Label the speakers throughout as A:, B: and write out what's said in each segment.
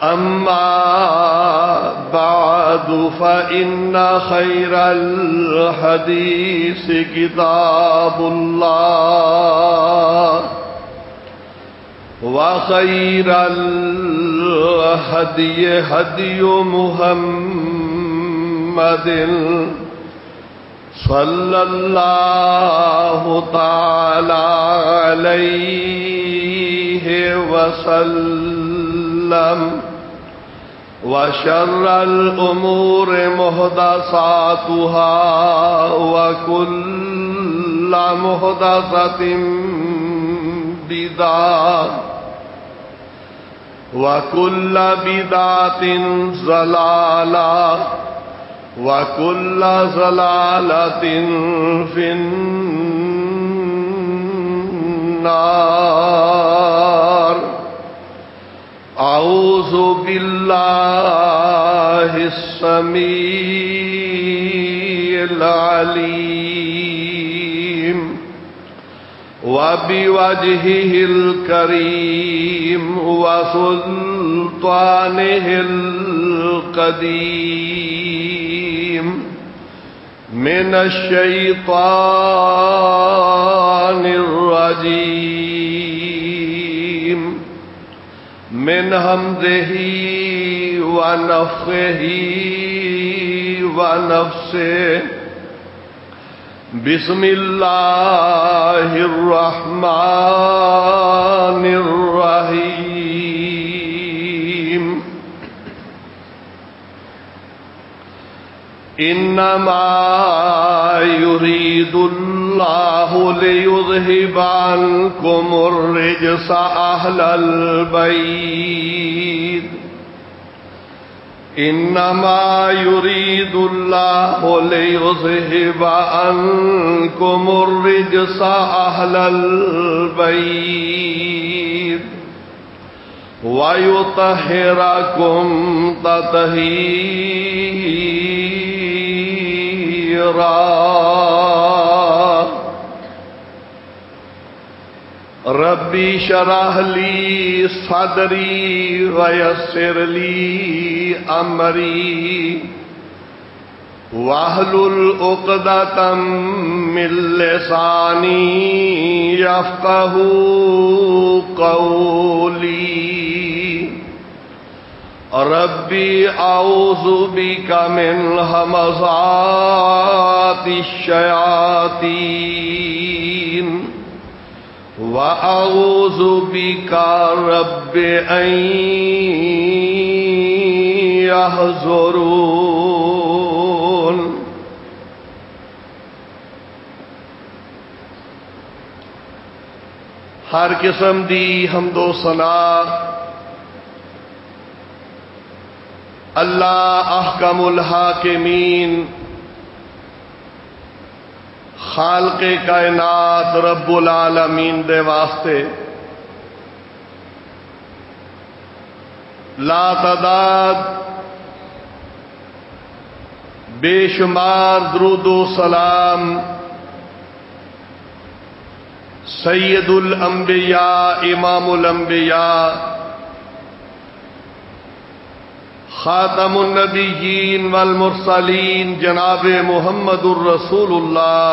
A: أما بعد فإن خير الحديث كتاب الله وخير الهدي هدي محمد صلى الله تعالى عليه وسلم وشر الأمور محدثاتها وكل محدثة بدعة وكل بدعة ضلالة وكل ضلالة في النار. أعوذ بالله السميع العليم وبوجهه الكريم وسلطانه القديم من الشيطان الرجيم من همزه ونفخه ونفسه. بسم الله الرحمن الرحيم. إنما يريد الله ليذهب عنكم الرجس أهل البيت. إنما يريد الله ليذهب عنكم الرجس أهل البيت ويطهركم تطهيرا. ربي شرح لي صدري ويسر لي أمري واحلل عقدة من لساني يفقه قولي. ربي أعوذ بك من همزات الشياطين وأعوذ بك رب أن يحضرون. ہر قسم دی حمد و ثنا اللہ احکم الحاکمین خالق کائنات رب العالمین دے واسطے لا تعداد بے شمار درود و سلام سید الانبیاء امام الانبیاء خاتم النبیین والمرسلین جناب محمد الرسول اللہ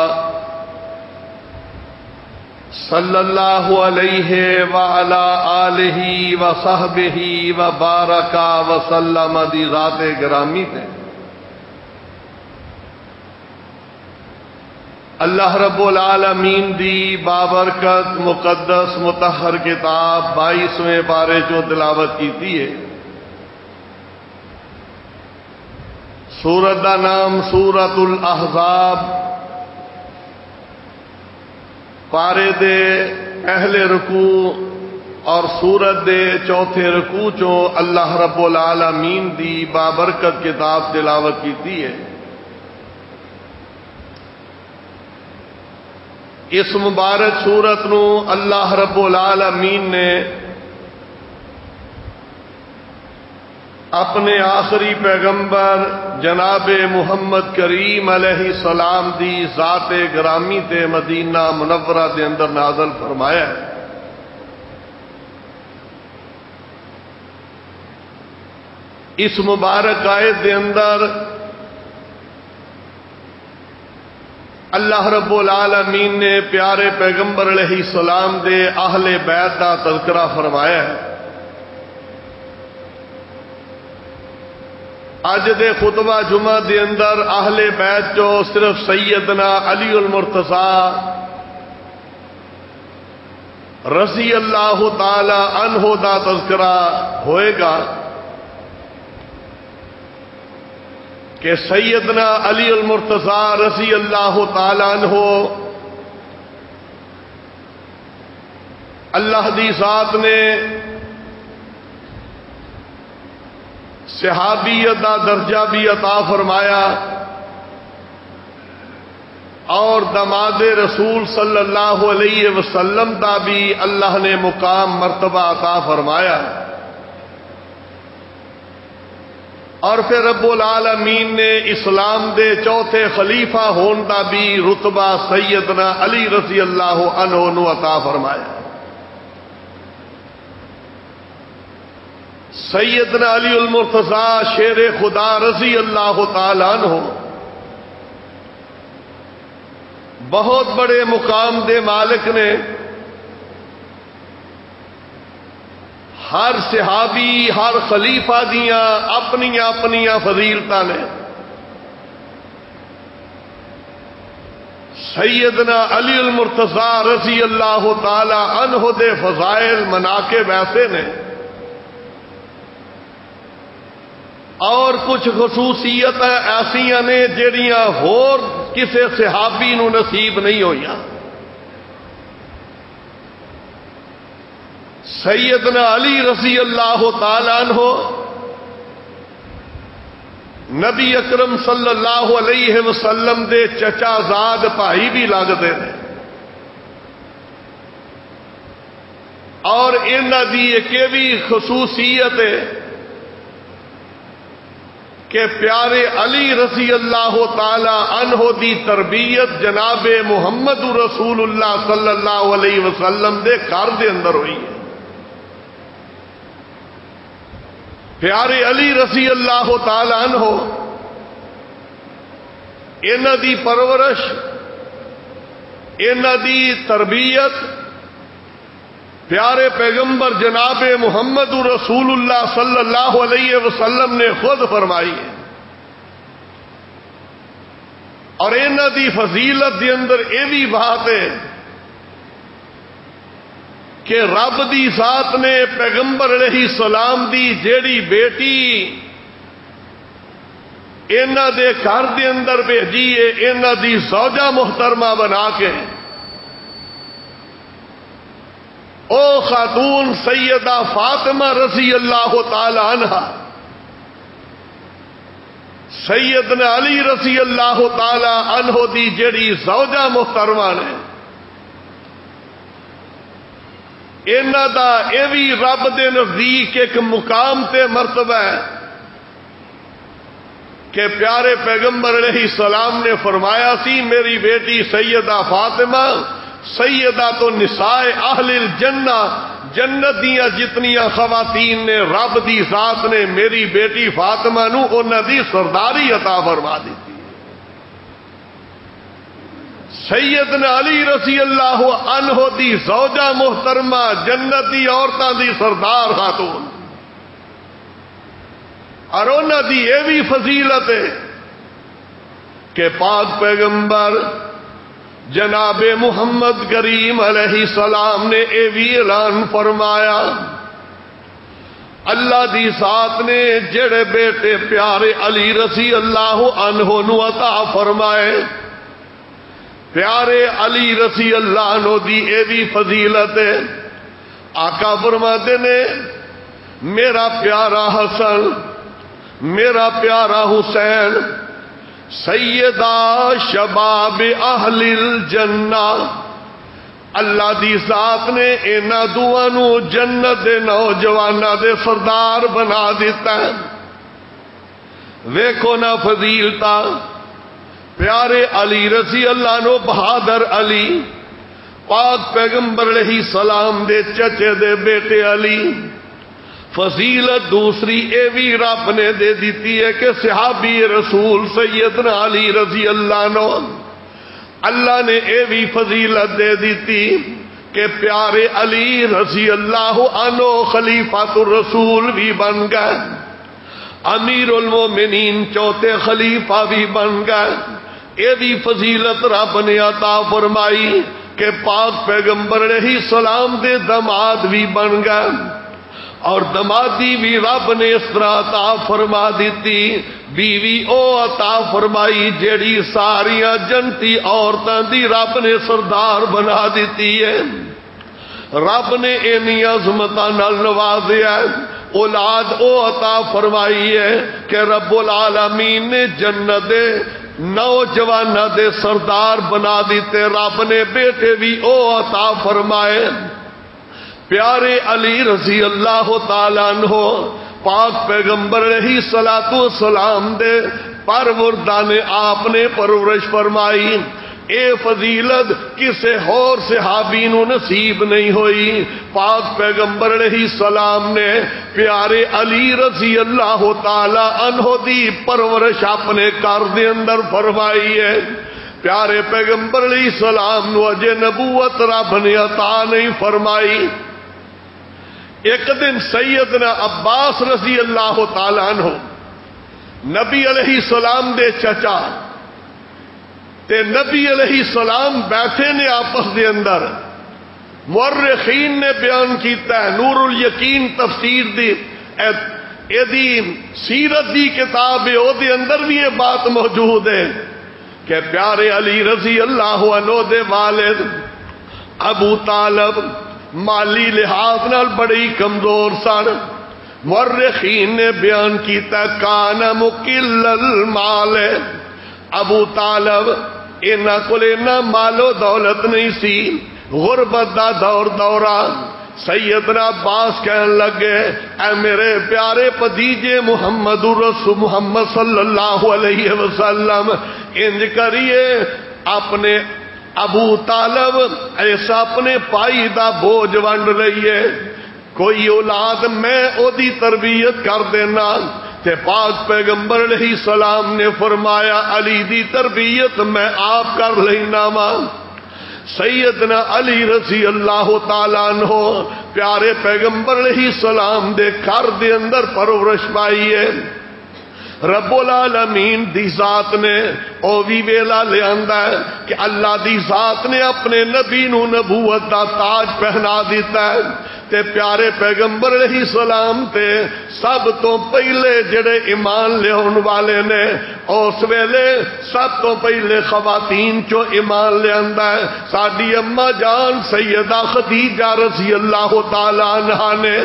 A: صلی اللہ علیہ وعلا آلہ وصحبہ وبارک وسلم دی ذات گرامی تے اللہ رب العالمین دی بابرکت مقدس مطہر کتاب 22ویں پارے جو تلاوت کیتی ہے. سورت دا نام سورت الاحزاب. پارے دے پہلے رکوع اور سورت دے چوتھے رکوع چو اللہ رب العالمین دی بابرکت کتاب تلاوت کیتی ہے. اس مبارک سورت نو اللہ رب العالمین نے اپنے آخری پیغمبر جناب محمد کریم علیہ السلام دی ذات گرامی تے مدینہ منورہ دے اندر نازل فرمایا ہے. اس مبارک آیت دے اندر اللہ رب العالمین نے پیارے پیغمبر علیہ السلام دے اہل بیت دا تذکرہ فرمایا ہے۔ اج دے خطبہ جمعہ دے اندر اہل بیت جو صرف سیدنا علی المرتضیٰ رضی اللہ تعالی عنہ دا تذکرہ ہوئے گا کہ سیدنا علی المرتضیٰ رضی اللہ تعالی عنہ اللہ دی ذات نے صحابیت دا درجہ بھی عطا فرمایا اور داماد رسول صلی اللہ علیہ وسلم دا بھی اللہ نے مقام مرتبہ عطا فرمایا، اور پھر رب العالمین نے اسلام دے چوتھے خلیفہ ہون دا بھی رتبہ سیدنا علی رضی اللہ عنہ نو عطا فرمایا۔ سیدنا علی المرتضیٰ شیر خدا رضی اللہ تعالی عنہ بہت بڑے مقام دے مالک نے، ہر صحابی ہر خلیفہ دیاں اپنی اپنی فضیلتاں نے۔ سیدنا علی المرتضیٰ رضی اللہ تعالی عنہ دے فضائل مناقب ایسے نے اور کچھ خصوصیت ایسیاں نے جڑیاں ہور کسے صحابی نو نصیب نہیں ہوئیاں۔ سیدنا علی رضی اللہ تعالی عنہ نبی اکرم صلی اللہ علیہ وسلم دے چچا زاد بھائی بھی لگتے ہیں، اور انہاں دی ایک بھی خصوصیت ہے کہ پیارے علی رضی اللہ تعالی عنہ دی تربیت جناب محمد رسول اللہ صلی اللہ علیہ وسلم دے گھر دے اندر ہوئی ہے۔ پیارے علی رضی اللہ تعالی عنہ انہاں دی پرورش، انہاں دی تربیت پیارے پیغمبر جناب محمد رسول اللہ صلی اللہ علیہ وسلم نے خود فرمائی ہے، اور انہاں دی فضیلت دے اندر یہ بھی بات ہے کہ رب دی ذات نے پیغمبر علیہ السلام دی جیڑی بیٹی انہاں دے گھر دے اندر بھیجی ہے، انہاں دی زوجہ محترمہ بنا کے، او خاتون سیدہ فاطمہ رضی اللہ تعالی عنہا سیدنا علی رضی اللہ تعالی عنہ دی جڑی زوجہ محترمہ نے، انہاں دا اے بھی رب دے نزدیک ایک مقام تے مرتبہ ہے کہ پیارے پیغمبر علیہ السلام نے فرمایا سی میری بیٹی سیدہ فاطمہ سیدہ تو نساء اہل الجنہ، جنت دیاں جتنیاں خواتین نے رب دی ذات نے میری بیٹی فاطمہ نو انہاں دی سرداری عطا فرما دی۔ سیدنا علی رضی اللہ عنہ دی زوجہ محترمہ جنتی عورتاں دی سردار خاتون، اور انہاں دی یہ بھی فضیلت ہے کہ پاک پیغمبر جناب محمد کریم علیہ السلام نے اے بھی اعلان فرمایا، اللہ دی ذات نے جڑے بیٹے پیارے علی رضی اللہ عنہ نو عطا فرمائے، پیارے علی رضی اللہ عنہ دی اے بھی فضیلت ہے۔ آقا فرماتے نے میرا پیارا حسن، میرا پیارا حسین سیدہ شباب اہل الجنہ، اللہ دی ذات نے انہاں دوواں نو جنت دے نوجواناں دے سردار بنا دیتا ہے۔ ویکھو نا فضیلتا، پیارے علی رضی اللہ عنہ بہادر علی پاک پیغمبر علیہ السلام دے چچے دے بیٹے علی، فضیلت دوسری اے بھی رب نے دے دیتی ہے کہ صحابی رسول سیدنا علی رضی اللہ عنہ اللہ نے اے بھی فضیلت دے دیتی کہ پیارے علی رضی اللہ عنہ خلیفۃ الرسول بھی بن گئے، امیر المومنین چوتھے خلیفہ بھی بن گئے۔ یہ بھی فضیلت رب نے عطا فرمائی کہ پاک پیغمبر علیہ السلام دے دماد بھی بن گئے، اور دمادی بھی رب نے اس طرح عطا فرما دیتی، بیوی او عطا فرمائی جیڑی ساریاں جنتی عورتاں دی رب نے سردار بنا دیتی ہے۔ رب نے اینی عظمتاں نال نوازیا ہے۔ اولاد او عطا فرمائی ہے کہ رب العالمین نے جنت دے نوجواناں دے سردار بنا دیتے، رب نے بیٹے بھی او عطا فرمائے۔ پیارے علی رضی اللہ تعالیٰ عنہ پاک پیغمبر علیہ الصلوۃ والسلام دے پروردگار نے آپ نے پرورش فرمائی۔ اے فضیلت کسے اور صحابی نو نصیب نہیں ہوئی، پاک پیغمبر علیہ السلام نے پیارے علی رضی اللہ تعالی عنہ دی پرورش اپنے گھر دے اندر فرمائی ہے۔ پیارے پیغمبر علیہ السلام نو اجے نبوت رب نے عطا نہیں فرمائی۔ ایک دن سیدنا عباس رضی اللہ تعالی عنہ نبی علیہ السلام دے چچا تے نبی علیہ السلام بیٹھے نے آپس دے اندر، مورخین نے بیان کیتا ہے، نور الیقین تفسیر دی ایدی سیرت دی کتاب ہے، او دے اندر بھی یہ بات موجود ہے کہ پیارے علی رضی اللہ عنہ دے والد ابو طالب مالی لحاظ نال بڑی کمزور سن۔ مورخین نے بیان کیتا کان مقل المال، ابو طالب اینا کول اینا مال و دولت نہیں سی، غربت دا دور دورہ۔ سیدنا عباس کہنے لگے اے میرے پیارے پتیجے محمد رسول محمد صلی اللہ علیہ وسلم، انج کریے اپنے ابو طالب ایسا اپنے پائی دا بوجھ ونڈ لئیے، کوئی اولاد میں او دی تربیت کر دینا۔ تے پاک پیغمبر علیہ السلام نے فرمایا علی دی تربیت میں آپ کر لینا ماں۔ سیدنا علی رضی اللہ تعالیٰ عنہ پیارے پیغمبر علیہ السلام دے گھر دے اندر پرورش پائی ہے۔ رب العالمین دی ذات نے او بھی ویلا لے آندا ہے کہ اللہ دی ذات نے اپنے نبی نو نبوت دا تاج پہنا دیتا ہے، تے پیارے پیغمبر علیہ السلام تے سب تو پہلے جڑے ایمان لے آن والے نے اس ویلے سب تو پہلے خواتین چو ایمان لے آندا ہے ساڈی اما جان سیدہ خدیجہ رضی اللہ تعالی عنہا نے۔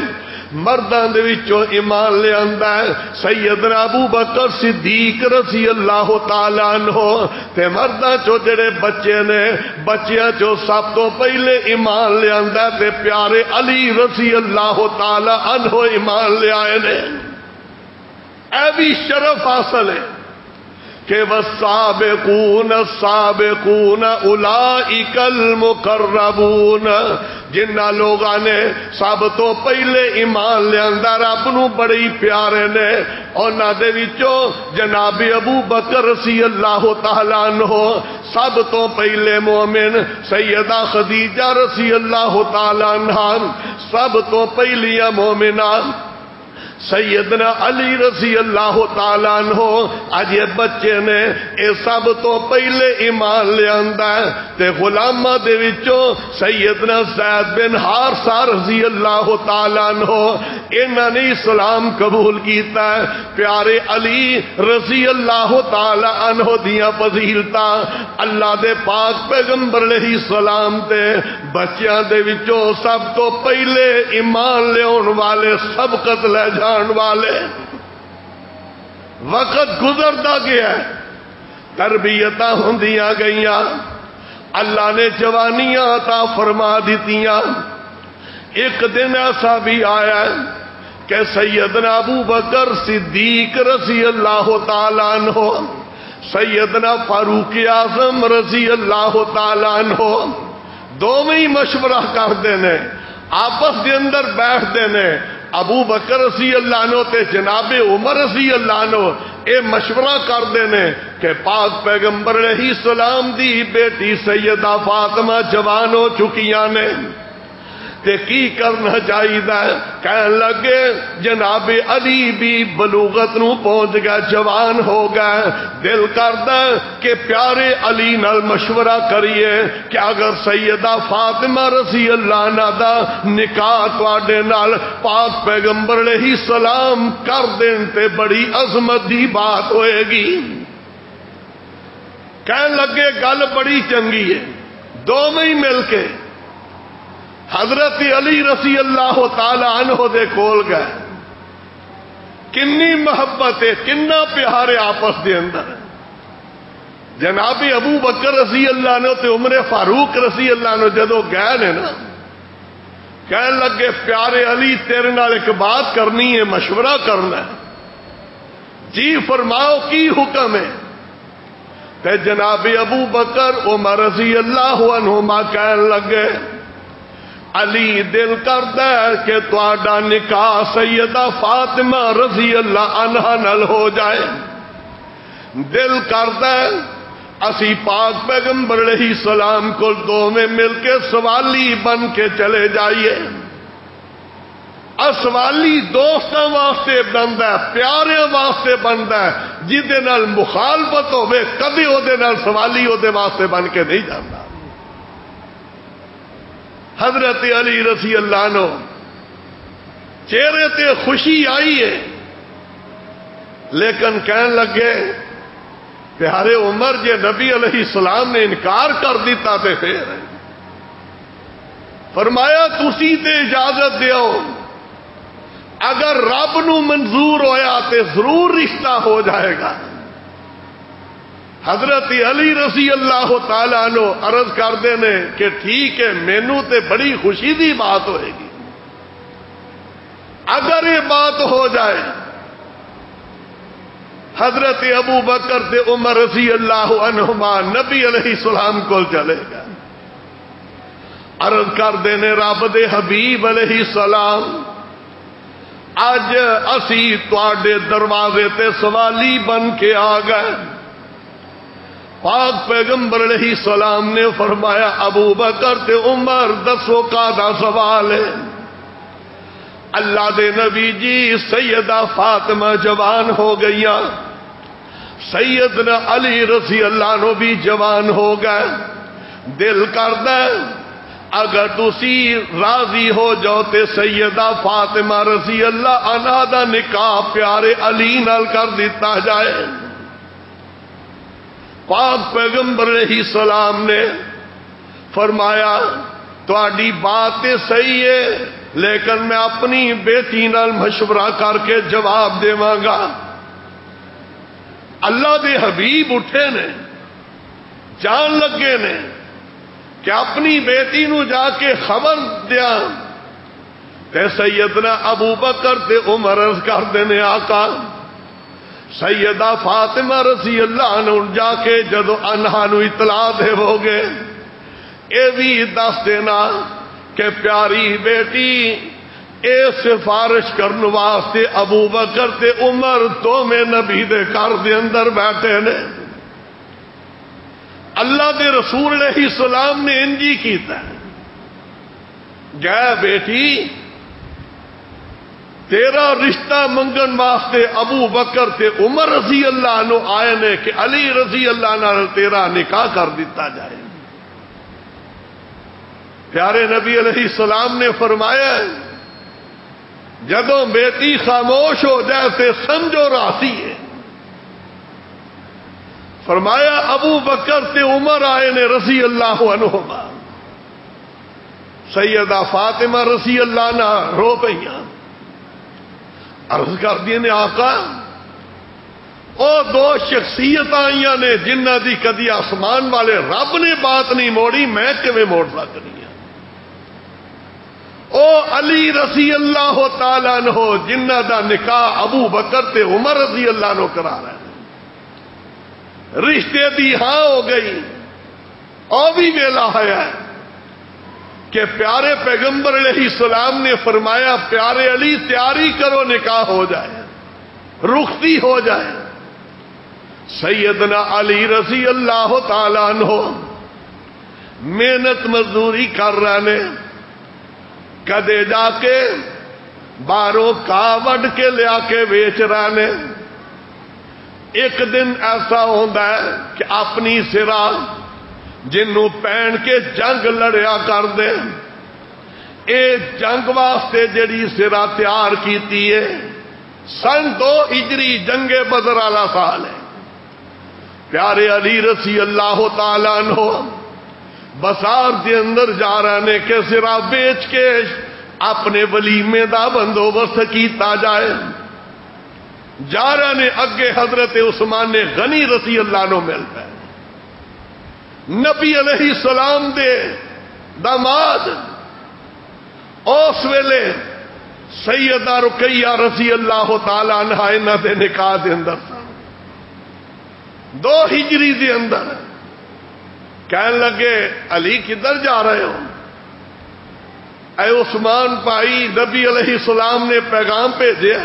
A: مردان دے وچوں ایمان لے آندا ہے سیدنا ابو بکر صدیق رضی اللہ تعالی عنہ، تے مرداں چو جڑے بچے نے بچیاں چو سب تو پہلے ایمان لے آندا ہے تے پیارے علی رضی اللہ تعالی عنہ ایمان لے آئے نے۔ اے بھی شرف حاصل ہے کہ والسابقون السابقون اولئک المقربون، جنہ لوگاں نے سب تو پہلے ایمان لیاندا رب نو بڑی پیارے نے، انہاں دے وچوں جناب ابو بکر رضی اللہ تعالی عنہ سب تو پہلے مومن، سیدہ خدیجہ رضی اللہ تعالی عنہا سب تو پہلیاں مومنات، سیدنا علی رضی اللہ تعالیٰ عنہ اج یہ بچے نے اے سب تو پہلے ایمان لے آندا ہے، تے غلامہ دے وچوں سیدنا زید بن حارثہ رضی اللہ تعالیٰ عنہ انہاں نے اسلام قبول کیتا ہے۔ پیارے علی رضی اللہ تعالیٰ عنہ دیاں فضیلتاں اللہ دے پاک پیغمبر علیہ السلام تے بچیاں دے وچوں سب تو پہلے ایمان لے آن والے سبقت لے جان والے۔ وقت گزرتا گیا ہے، تربیتاں ہوندیاں گئیاں، اللہ نے جوانیاں عطا فرما دیتیاں۔ ایک دن ایسا بھی آیا ہے کہ سیدنا ابو بکر صدیق رضی اللہ تعالیٰ عنہ، سیدنا فاروق اعظم رضی اللہ تعالیٰ عنہ دونوں ہی مشورہ کرتے ہیں، آپس کے اندر بیٹھتے ہیں، ابو بکر رضی اللہ عنہ تے جناب عمر رضی اللہ عنہ اے مشورہ کردے نے کہ پاک پیغمبر علیہ السلام دی بیٹی سیدہ فاطمہ جوان ہو چکیاں نے تے کی کرنا چاہیے. کہنے لگے جناب علی بھی بلوغت نو پہنچ گیا، جوان ہو گئے. دل کردا کہ پیارے علی نال مشورہ کریے کہ اگر سیدہ فاطمہ رضی اللہ عنہا دا نکاح تواڈے نال پاک پیغمبر علیہ السلام کر دین تے بڑی عظمت دی بات ہوئے گی. کہنے لگے گل بڑی چنگی ہے. دونوں ہی مل کے حضرت علی رضی اللہ تعالی عنہ دے کول گئے. کنی محبت ہے، کنا پیارے آپس دے اندر. جناب ابو بکر رضی اللہ عنہ تے عمر فاروق رضی اللہ عنہ جدو گئے نے نا، کہنے لگے پیارے علی تیرے نال ایک بات کرنی ہے، مشورہ کرنا ہے. جی فرماؤ کی حکم ہے؟ تے جناب ابو بکر عمر رضی اللہ عنہما کہنے لگے علی دل کردا ہے کہ تہاڈا نکاح سیدہ فاطمہ رضی اللہ عنہا نال ہو جائے. دل کردا ہے اسی پاک پیغمبر علیہ السلام کو دونوں مل کے سوالی بن کے چلے جائیے. سوالی دوستاں واسطے بندا ہے، پیاریاں واسطے بندا ہے. جہدے نال مخالفت ہوے کدی او دے نال سوالی او دے واسطے بن کے نہیں جاندا. حضرت علی رضی اللہ عنہ چہرے تے خوشی آئی ہے، لیکن کہنے لگے پیارے عمر جے نبی علیہ السلام نے انکار کر دیتا تے پھر فرمایا تسی تے اجازت دیو، اگر رب نو منظور ہویا تے ضرور رشتہ ہو جائے گا. حضرت علی رضی اللہ تعالی عنہ عرض کردے نے کہ ٹھیک ہے، مینوں تے بڑی خوشی دی بات ہوئے گی اگر یہ بات ہو جائے. حضرت ابو بکر تے عمر رضی اللہ عنہما نبی علیہ السلام کو چلے گئے. عرض کردے نے رب دے حبیب علیہ السلام اج اسی تواڈے دروازے تے سوالی بن کے آ گئے. پاک پیغمبر علیہ السلام نے فرمایا ابو بکر تے عمر دسو کادا سوال ہے؟ اللہ دے نبی جی سیدہ فاطمہ جوان ہو گئیاں، سیدنا علی رضی اللہ عنہ بھی جوان ہو گئے. دل کردا ہے اگر تسی راضی ہو جاؤ تے سیدہ فاطمہ رضی اللہ عنہا دا نکاح پیارے علی نال کر دیتا جائے. پاک پیغمبر علیہ السلام نے فرمایا تہاڈی بات تے صحیح ہے، لیکن میں اپنی بیٹی نال مشورہ کر کے جواب دیواں گا. اللہ دے حبیب اٹھے نے، جان لگے نے کہ اپنی بیٹی نو جا کے خبر دیا. تے سیدنا ابو بکر تے عمر عرض کردے نے آقا سیدہ فاطمہ رضی اللہ عنہ جا کے جدو انہا نو اطلاع دے ہو گے اے بھی دس دینا کہ پیاری بیٹی اے سفارش کرن واسطے ابو بکر تے عمر تو میں نبی دے گھر دے اندر بیٹھے نے. اللہ دے رسول علیہ السلام نے انجی کیتا ہے. گئے بیٹی تیرا رشتہ منگن واسطے ابو بکر تے عمر رضی اللہ عنہ آئے نے کہ علی رضی اللہ عنہ تیرا نکاح کر دیتا جائے. پیارے نبی علیہ السلام نے فرمایا جدوں بیٹی خاموش ہو جائے تے سمجھو راضی ہے. فرمایا ابو بکر تے عمر آئے نے رضی اللہ عنہما. سیدہ فاطمہ رضی اللہ عنہ رو پئیاں. عرض کر دیے نے آقا او دو شخصیت آئیاں نے جنہ دی کدی آسمان والے رب نے بات نہیں موڑی، میں کیویں موڑ سکنی ہوں؟ او علی رضی اللہ تعالی عنہ جنہ دا نکاح ابو بکر تے عمر رضی اللہ عنہ کرا رہے ہیں، رشتے دی ہاں ہو گئی او بھی ویلا ہے. کہ پیارے پیغمبر علیہ السلام نے فرمایا پیارے علی تیاری کرو نکاح ہو جائے، رخصتی ہو جائے۔ سیدنا علی رضی اللہ تعالیٰ عنہ محنت مزدوری کر رہے نے، کدے جا کے باہروں کا وڈ کے لیا کے بیچ رہے نے۔ ایک دن ایسا ہوتا ہے کہ اپنی سرا جنوں پہن کے جنگ لڑیا کر دے، اے جنگ واسطے جڑی سرا تیار کیتی ہے سن 2 ہجری جنگ بدر والا سال ہے۔ پیارے علی رضی اللہ تعالیٰ عنہ بازار دے اندر جا رہے نے کہ سرا بیچ کے اپنے ولیمے دا بندوبست کیتا جائے۔ جا رہے نے اگے حضرت عثمان غنی رضی اللہ عنہ ملتا ہے، نبی علیہ السلام دے داماد، اس ویلے سیدہ رقیہ رضی اللہ تعالی عنہا انہاں دے نکاح دے اندر 2 ہجری دے اندر۔ کہنے لگے علی کدھر جا رہے ہو؟ اے عثمان بھائی، نبی علیہ السلام نے پیغام بھیجے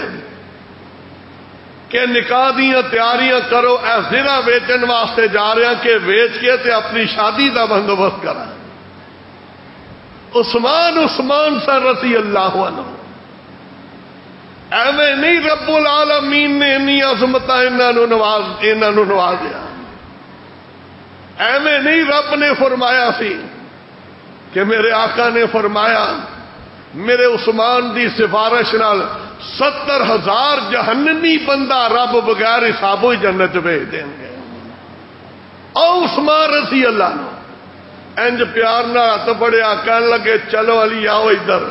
A: کہ نکاح دیاں تیاریاں کرو، اے زرہ ویچن واسطے جا رہے ہیں کہ ویچ کے تے اپنی شادی دا بندوبست کرا۔ عثمان سا رضی اللہ عنہ، ایویں نہیں رب العالمین نے انی عظمتاں انہاں نو نوازیا، ایویں نہیں رب نے فرمایا سی کہ میرے آقا نے فرمایا میرے عثمان دی سفارش نال 70,000 جہنمی بندہ رب بغیر حسابوں ہی جنت بھیج دیں گے۔ او عثمان رضی اللہ عنہ انج پیار نہ ہاتھ پڑیا، کہنے لگے چلو علی آؤ ادھر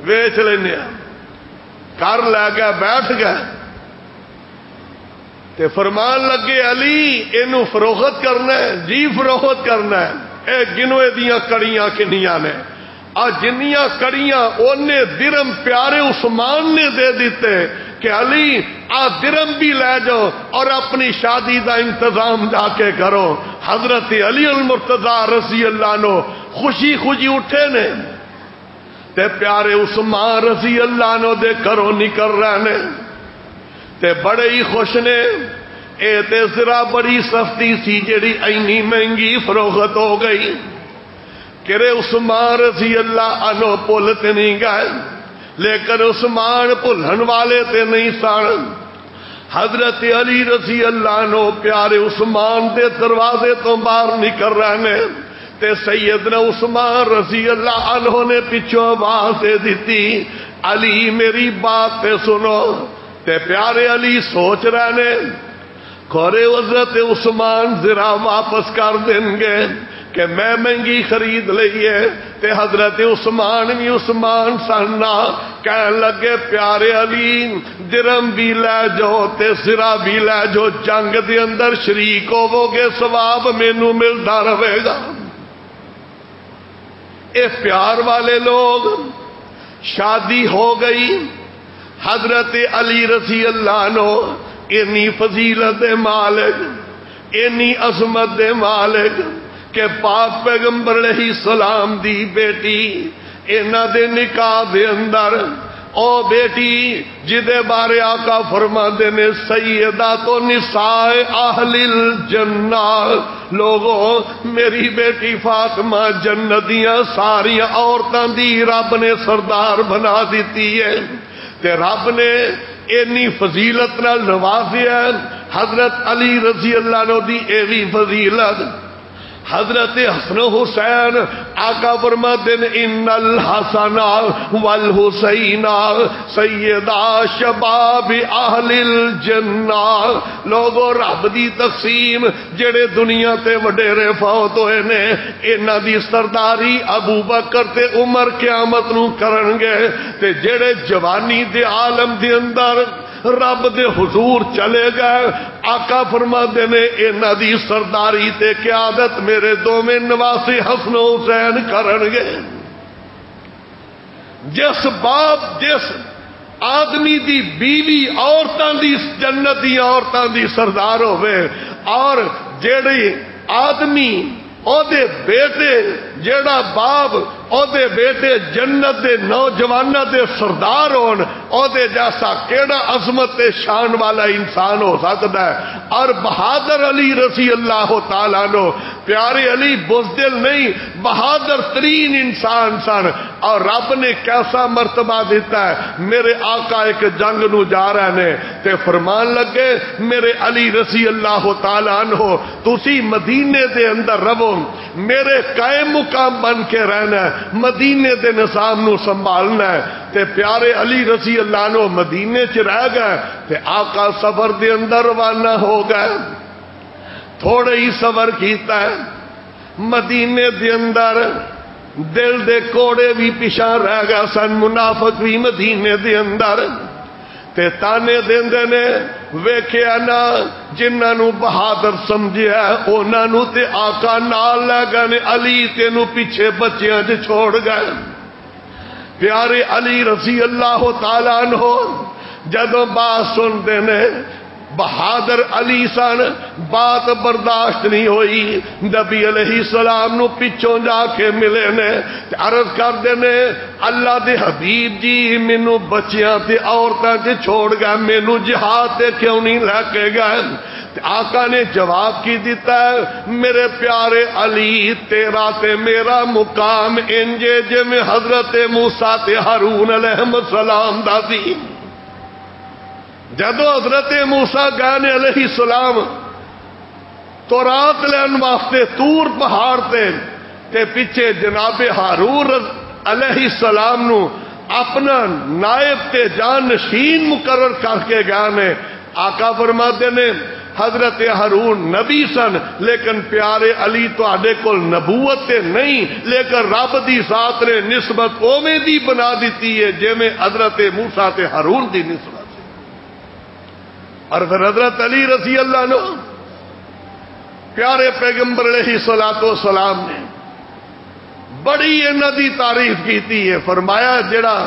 A: ویچ لینے، کر لے گیا، بیٹھ گئے تے فرمان لگے علی اینو فروخت کرنا ہے؟ جی فروخت کرنا ہے۔ اے گنوے دیاں کڑیاں کنیاں نے، جنیاں کڑیاں اونے درم پیارے عثمان نے دے دیتے کہ علی درم بھی لے جاؤ اور اپنی شادی دا انتظام جا کے کرو۔ حضرت علی المرتضی رضی اللہ عنہ خوشی خوشی اٹھے نے تے پیارے عثمان رضی اللہ عنہ دے کرو نکل رہے نے تے بڑے ہی خوش نے۔ اے تے ذرا بڑی سستی سی جڑی اینی مہنگی فروخت ہو گئی کہ عثمان رضی اللہ عنہ بھول تے نہیں گئے، لیکن عثمان بھولن والے تے نہیں سن۔ حضرت علی رضی اللہ عنہ پیارے عثمان دے دروازے تو باہر نکل رہے نے تے سیدنا عثمان رضی اللہ عنہ نے پچھوں آواز دے دیتی، علی میری بات تے سنو۔ تے پیارے علی سوچ رہے نے کھورے حضرت عثمان ذرا واپس کر دیں گے کہ میں مہنگی خرید لئیے تے حضرت عثمان بھی عثمان سننا کہنے لگے پیارے علی درم بھی لے جاؤ تے سرا بھی لے جاؤ، جنگ دے اندر شریک ہوو گے، ثواب مینوں ملتا رہے گا۔ اے پیار والے لوگ، شادی ہو گئی۔ حضرت علی رضی اللہ عنہ انی فضیلت دے مالک، انی عظمت دے مالک کہ پاک پیغمبر علیہ السلام دی بیٹی انہاں دے نکاح دے اندر او بیٹی جدے بارے آقا فرماندے نے سیدات نساء اہل الجنہ، لوگوں میری بیٹی فاطمہ جنت دیاں ساریاں عورتاں دی رب نے سردار بنا دیتی ہے تے رب نے اینی فضیلت نال نوازیا۔ حضرت علی رضی اللہ عنہ دی ایوی فضیلت، حضرت حسن حسین آقا فرماتے ہیں ان الحسن والحسین سیدا شباب اہل الجنہ، لوگوں رب دی تقسیم جڑے دنیا تے وڈیرے فوت ہوئے نے انہاں دی سرداری ابو بکر تے عمر قیامت نو کرن گے تے جڑے جوانی دے عالم دے اندر رب دے حضور چلے گئے آقا فرماتے نے انہاں دی سرداری تے قیادت میرے دوویں نواسی حسن و حسین کرن گے۔ جس باپ جس آدمی دی بیوی عورتاں دی جنت دی عورتاں دی سردار ہوئے اور جیڑی آدمی او دے بیٹے جیڑا باپ او دے بیٹے جنت دے نوجواناں دے سردار ہون، او دے جیسا کیڑا عظمت تے شان والا انسان ہو سکتا ہے؟ اور بہادر علی رضی اللہ تعالیٰ عنہ، پیارے علی بزدل نہیں، بہادر ترین انسان سن، اور رب نے کیسا مرتبہ دیتا ہے۔ میرے آقا ایک جنگ نو جا رہے نے تے فرمان لگے میرے علی رضی اللہ تعالیٰ عنہ تسی مدینے دے اندر رہو، میرے قائم مقام بن کے رہنا ہے، مدینے دے نظام نو سنبھالنا ہے۔ تے پیارے علی رضی اللہ عنہ مدینے چ رہ گئے تے آقا سفر دے اندر روانہ ہو گئے۔ تھوڑے ہی سفر کیتا ہے، مدینے دے اندر دل دے کوڑے بھی پیچھے رہ گئے سن، منافق بھی مدینے دے اندر تے تانے دیندے نے، ویکھیا نا جنہاں نو بہادر سمجھیا انہاں نو تے آقا نال لے گئے نے، علی تینو پیچھے بچیاں چ چھوڑ گئے۔ پیارے علی رضی اللہ تعالیٰ عنہ جدوں بات سنتے نے، بہادر علی سن، بات برداشت نہیں ہوئی، نبی علیہ السلام نو پچھوں جا کے ملے نے، عرض کردے نے اللہ دے حبیب جی مینوں بچیاں تے عورتاں تے چھوڑ گئے، مینوں جہاد تے کیوں نہیں لے کے گئے؟ آقا نے جواب کی دیتا ہے میرے پیارے علی تیرا تے میرا مقام انجے جویں حضرت موسیٰ تے ہارون علیہ السلام دا سی۔ جدو حضرت موسیٰ گئے علیہ السلام تو رات لین واسطے تور پہاڑ تے پیچھے جناب ہارون علیہ السلام نو اپنا نائب تے جانشین مقرر کر کے گئے نے۔ آقا فرماتے نے حضرت ہارون نبی سن لیکن پیارے علی تواڈے کول نبوت تے نہیں، لیکن رب دی ذات نے نسبت اوویں دی بنا دیتی ہے جویں حضرت موسیٰ تے ہارون دی نسبت۔ اور پھر حضرت علی رضی اللہ عنہ پیارے پیغمبر علیہ الصلوۃ والسلام نے بڑی انہاں دی تعریف کیتی ہے، فرمایا جڑا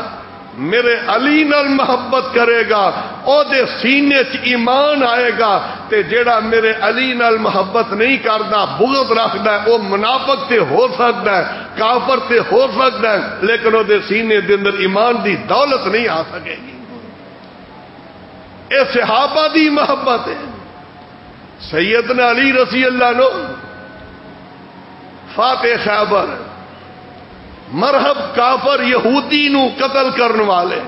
A: میرے علی نال محبت کرے گا او دے سینے چ ایمان آئے گا، تے جڑا میرے علی نال محبت نہیں کردا بغض رکھدا ہے او منافق تے ہو سکدا ہے، کافر تے ہو سکدا ہے، لیکن او دے سینے دے اندر ایمان دی دولت نہیں آ سکے گی۔ اے صحابہ دی محبت ہے۔ سیدنا علی رضی اللہ عنہ فاتح خیبر، مرحب کافر یہودی نو قتل کرنے والے،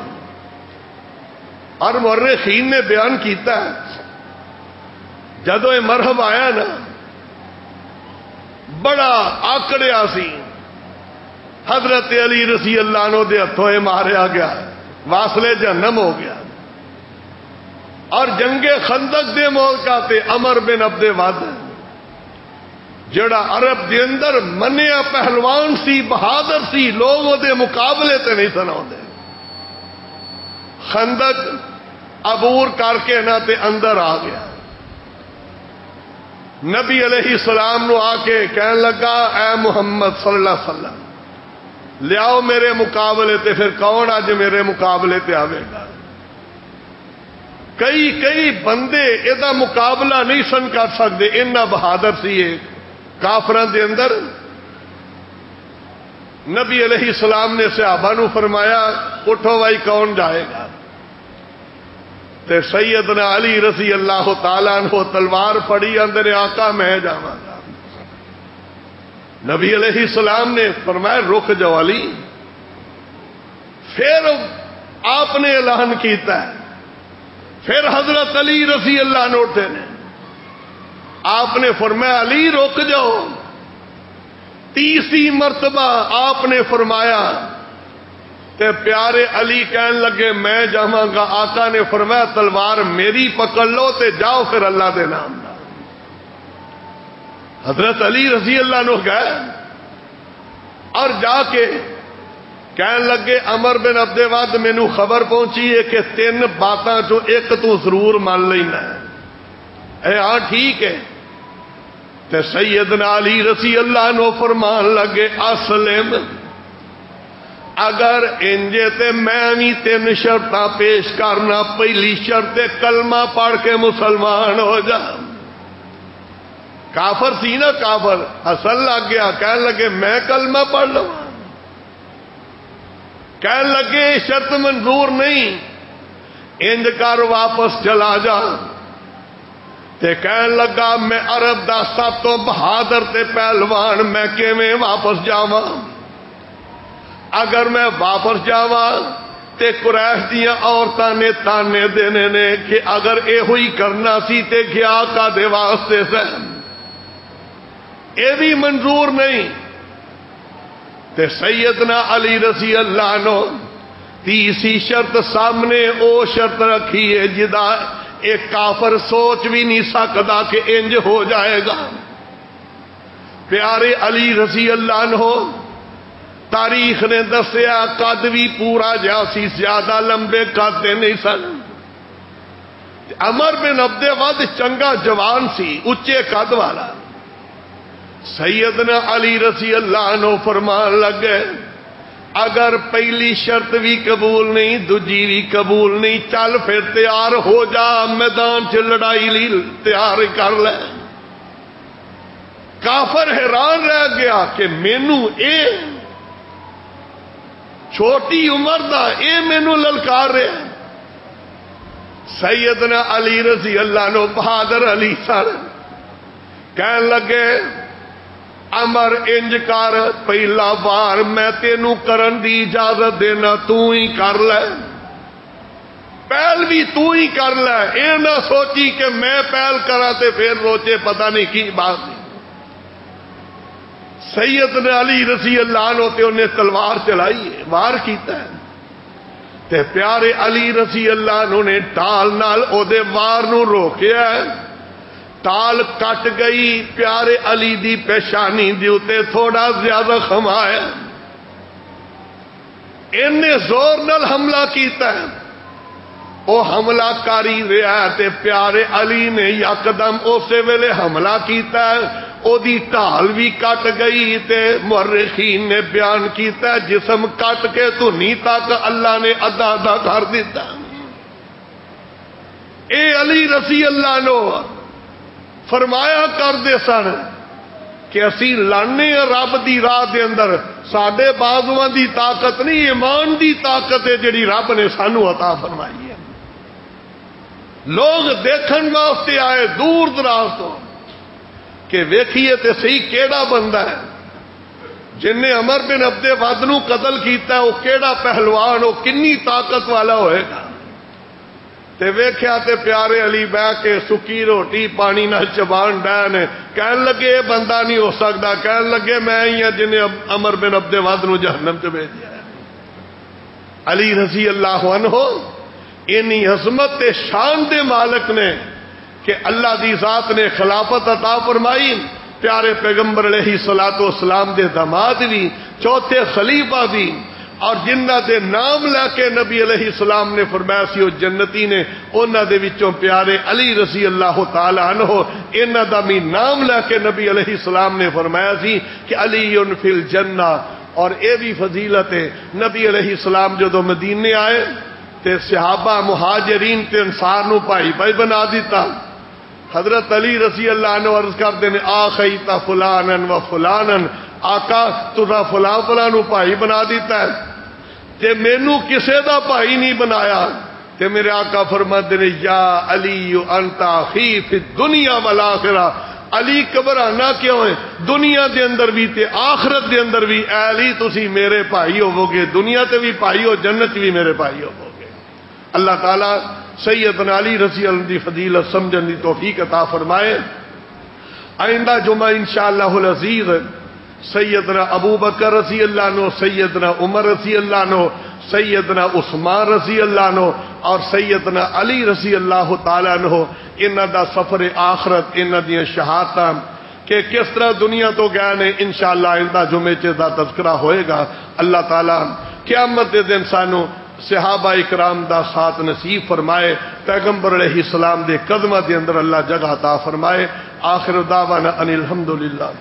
A: اور مورخین نے بیان کیتا ہے جدو یہ مرحب آیا نا بڑا آکڑیا سی، حضرت علی رضی اللہ عنہ دے ہتھوں ماریا گیا، واصلے جہنم ہو گیا۔ اور جنگ خندق دے موقع تے عمر بن عبد ود جڑا عرب دے اندر منیا پہلوان سی، بہادر سی، لوگ وہ دے مقابلے تے نہیں سناؤندے، خندق عبور کر کے نہ تے اندر آ گیا۔ نبی علیہ السلام نو آ کے کہنے لگا اے محمد صلی اللہ علیہ وسلم لیاؤ میرے مقابلے تے، پھر کون اج میرے مقابلے تے آوے گا؟ کئی بندے ایدا مقابلہ نہیں سن کر سکتے، اتنا بہادر سی کافران دے اندر۔ نبی علیہ السلام نے صحابہ نو فرمایا اٹھو بھائی کون جائے گا؟ تے سیدنا علی رضی اللہ تعالیٰ عنہ تلوار پڑی اندر، آقا میں جاواں گا۔ نبی علیہ السلام نے فرمایا رک جاؤ علی۔ پھر آپ نے اعلان کیتا ہے، پھر حضرت علی رضی اللہ عنہ اٹھے نے، آپ نے فرمایا علی رک جاؤ۔ تیسری مرتبہ آپ نے فرمایا تے پیارے علی کہنے لگے میں جاواں گا۔ آقا نے فرمایا تلوار میری پکڑ لو تے جاؤ پھر اللہ دے نام دا۔ حضرت علی رضی اللہ عنہ گئے اور جا کے کہنے لگے عمر بن عبد ود مینوں خبر پہنچی ہے کہ 3 باتاں جو ایک تو ضرور مان لینا ہے۔ اے ہاں ٹھیک ہے۔ تے سیدنا علی رضی اللہ عنہ فرمان لگے اسلم، اگر انجے تے میں بھی 3 شرطاں پیش کرنا، پہلی شرط کلمہ پڑھ کے مسلمان ہو جا۔ کافر سی نا کافر، ہسن لگ گیا، کہنے لگے میں کلمہ پڑھ لوں، کہنے لگے شرط منظور نہیں، انج کر واپس چلا جا۔ تے کہنے لگا میں عرب دا سب تو بہادر تے پہلوان، میں کیویں واپس جاواں؟ اگر میں واپس جاواں تے قریش دیاں عورتاں نے تانے دینے نے کہ اگر اے ہوئی کرنا سی تے گیا کا دے واسطے سے، اے بھی منظور نہیں۔ تے سیدنا علی رضی اللہ عنہ تیسری شرط سامنے او شرط رکھی ہے جدا ایک کافر سوچ بھی نہیں سکتا کہ انج ہو جائے گا۔ پیارے علی رضی اللہ عنہ تاریخ نے دسیا قد بھی پورا جاسی، زیادہ لمبے قد دے نہیں سن۔ عمر بن عبد ود چنگا جوان سی، اچے قد والا۔ سیدنا علی رضی اللہ عنہ فرمان لگے اگر پہلی شرط بھی قبول نہیں، دوجی بھی قبول نہیں، چل پھر تیار ہو جا، میدان چ لڑائی لی تیار کر لے۔ کافر حیران رہ گیا کہ مینوں اے چھوٹی عمر دا اے مینوں للکار رہا۔ سیدنا علی رضی اللہ عنہ بہادر علی سر کہنے لگے امر انج کر، پہلا بار میں تینوں کرن دی اجازت دینا، تو ہی کر لے، پہل بھی تو ہی کر لے، اے نہ سوچی کہ میں پہل کرا تے پھر روچے پتہ نہیں کی بات نہیں۔ سیدنا علی رضی اللہ عنہ تے انہیں تلوار چلائی ہے، وار کیتا ہے تے پیارے علی رضی اللہ عنہ نے ٹال نال او دے وار نو روکیا ہے، ٹال کٹ گئی، پیارے علی دی پیشانی دی اتے تھوڑا زیادہ خمایا، انہیں زور نال حملہ کیتا ہے، او حملہ کاری رہا تے پیارے علی نے یکدم اسے ویلے حملہ کیتا ہے، او دی ٹال بھی کٹ گئی تے مورخین نے بیان کیتا ہے جسم کٹ کے دھنی تک اللہ نے ادا ادا کر دیتا۔ اے علی رضی اللہ عنہ فرمایا کر دے سن کہ اسی لڑنے رب دی راہ دے اندر، ساڈے بازواں دی طاقت نہیں، ایمان دی طاقت ہے جڑی رب نے سانو عطا فرمائی ہے۔ لوگ دیکھن واسطے آئے دور دراز تو کہ ویکھیے تے صحیح کیڑا بندہ ہے جن نے عمر بن عبد ود نو قتل کیتا ہے، وہ کیڑا پہلوان، وہ کنی طاقت والا ہوئے گا۔ تے ویکھیا تے پیارے علی بہ کے سکی روٹی پانی نال چبان ڈے نے، کہن لگے یہ بندہ نہیں ہو سکتا، کہن لگے میں ہی ہوں جن نے عمر بن عبد ود نو جہنم چ بھیج دیا ہے۔ علی رضی اللہ عنہ اینی عظمت تے شان دے مالک نے کہ اللہ دی ذات نے خلافت عطا فرمائی، پیارے پیغمبر علیہ الصلوۃ والسلام دے داماد بھی، چوتھے خلیفہ بھی، اور جنہ دے نام لے کے نبی علیہ السلام نے فرمایا سی وہ جنتی نے، انہاں دے وچوں پیارے علی رضی اللہ تعالی عنہ انہاں دا بھی نام لے کے نبی علیہ السلام نے فرمایا سی کہ علی فی الجنہ۔ اور اے بھی فضیلت ہے، نبی علیہ السلام جدو مدینے آئے تے صحابہ مہاجرین تے انصار نو بھائی بھائی بنا دیتا۔ حضرت علی رضی اللہ عنہ عرض کرتے ہیں آخیت فلانن و فلانن، آقا تُسا فلان فلان نو بھائی بنا دیتا ہے تے مینوں کسے دا بھائی نہیں بنایا۔ تے میرے آقا فرماتے ہیں یا علی انت اخی فی الدنیا والآخرہ، علی گھبرانا کیوں ہے، دنیا دے اندر بھی تے آخرت دے اندر بھی اے علی تسی میرے بھائی ہوو گے، دنیا تے بھی بھائی ہو، جنت بھی میرے بھائی ہوو گے۔ اللہ تعالی سیدنا علی رضی اللہ عنہ دی فضیلت سمجھن دی توفیق عطا فرمائے۔ آئندہ جمعہ انشاءاللہ العزیز سیدنا ابو بکر رضی اللہ عنہ، سیدنا عمر رضی اللہ عنہ، سیدنا عثمان رضی اللہ عنہ اور سیدنا علی رضی اللہ تعالی عنہ، انہاں دا سفر آخرت، انہاں دیاں شہادتاں کہ کس طرح دنیا تو گئے نے، انشاءاللہ آئندہ جمعے چ دا تذکرہ ہوئے گا۔ اللہ تعالی قیامت دے دن سانو صحابہ اکرام دا ساتھ نصیب فرمائے، پیغمبر علیہ السلام دے قدمہ دے اندر اللہ جگہ عطا فرمائے۔ آخر دعوانا ان الحمدللہ۔